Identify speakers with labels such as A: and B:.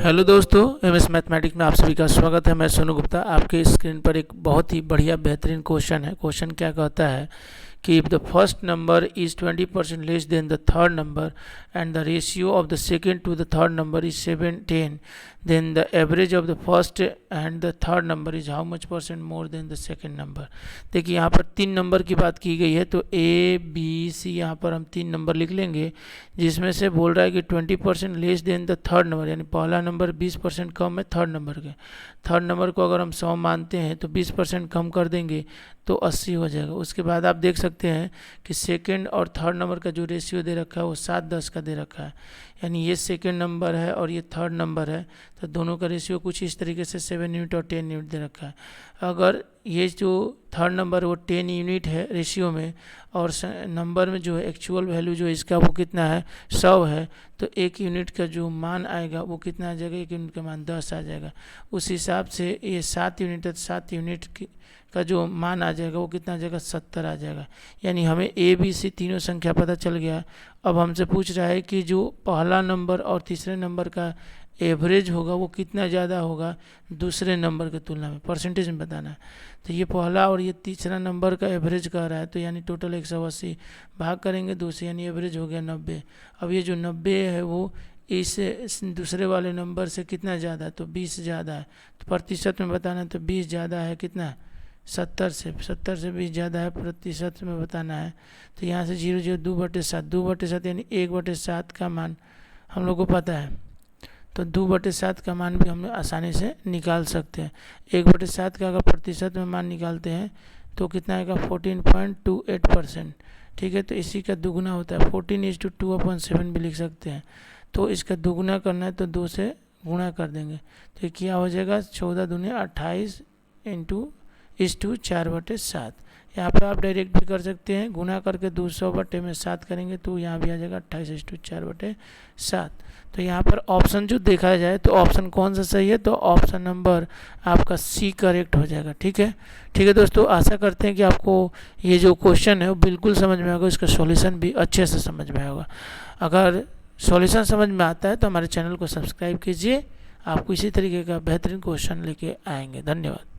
A: Hello दोस्तों, MS mathematics में आप सभी का स्वागत है। मैं सोनू गुप्ता। आपके स्क्रीन पर एक बहुत ही बढ़िया बेहतरीन क्वेश्चन है। क्वेश्चन क्या कहता है कि if the first number is 20% less than the third number and the ratio of the second to the third number is 7-10, then the average of the first and the third number is how much percent more than the second number. देखिए यहाँ पर 3 number की बात की गई है, तो A B C यहाँ पर हम 3 नंबर लिख लेंगे, जिसमें से बोल रहा है कि 20% less than the third number, यानी पहला नंबर 20% कम है थर्ड नंबर के। थर्ड नंबर को अगर हम 100 मानते हैं तो 20% कम कर देंगे तो 80 हो जाएगा। उसके बाद आप देख सकते हैं कि सेकंड और थर्ड नंबर का जो रेशियो दे रखा है वो 7-10 का दे रखा है, यानी ये सेकंड नंबर है और ये थर्ड नंबर है, तो दोनों का रेशियो कुछ इस तरीके से 7 यूनिट और 10 यूनिट दे रखा है। अगर ये जो थर्ड नंबर वो 10 यूनिट है रेशियो में, और नंबर में जो है एक्चुअल वैल्यू जो इसका वो कितना है 100 है, तो 1 यूनिट का जो मान आएगा वो कितना आ जाएगा, 1 यूनिट का मान 10 आ जाएगा। उस हिसाब से ये 7 यूनिट है, 7 यूनिट का जो मान आ जाएगा वो कितना आ जाएगा 70 आ जाएगा। यानी हमें ए बी सी तीनों संख्या पता चल गया। अब हमसे पूछ रहा है कि जो पहला नंबर और तीसरे नंबर का एवरेज होगा वो कितना ज़्यादा होगा दूसरे नंबर की तुलना में, परसेंटेज में बताना है। तो ये पहला और ये तीसरा नंबर का एवरेज कह रहा है, तो यानी टोटल 180 भाग करेंगे 2 से, यानी एवरेज हो गया 90। अब ये जो 90 है वो इस दूसरे वाले नंबर से कितना ज़्यादा है, तो 20 ज़्यादा है। तो प्रतिशत में बताना है तो 20 ज़्यादा है कितना, 70 से 20 ज़्यादा है, प्रतिशत में बताना है। तो यहाँ से 0 0 2/7, 2/7 यानी 1/7 का मान हम लोग को पता है, तो 2/7 का मान भी हम आसानी से निकाल सकते हैं। 1/7 का अगर प्रतिशत में मान निकालते हैं तो कितना आएगा 14.28%। ठीक है, तो इसी का दुगुना होता है, 14:2/7 भी लिख सकते हैं। तो इसका दुगुना करना है तो 2 से गुणा कर देंगे, तो क्या हो जाएगा 14 दूनी 28 × 4/7। यहाँ पर आप डायरेक्ट भी कर सकते हैं, गुना करके 200/7 करेंगे तो यहाँ भी आ जाएगा 28 × 4/7। तो यहाँ पर ऑप्शन जो देखा जाए तो ऑप्शन कौन सा सही है, तो ऑप्शन नंबर आपका सी करेक्ट हो जाएगा। ठीक है दोस्तों, आशा करते हैं कि आपको ये जो क्वेश्चन है वो बिल्कुल समझ में आएगा, इसका सॉल्यूशन भी अच्छे से समझ में आएगा। अगर सॉल्यूशन समझ में आता है तो हमारे चैनल को सब्सक्राइब कीजिए, आपको इसी तरीके का बेहतरीन क्वेश्चन लेके आएंगे। धन्यवाद।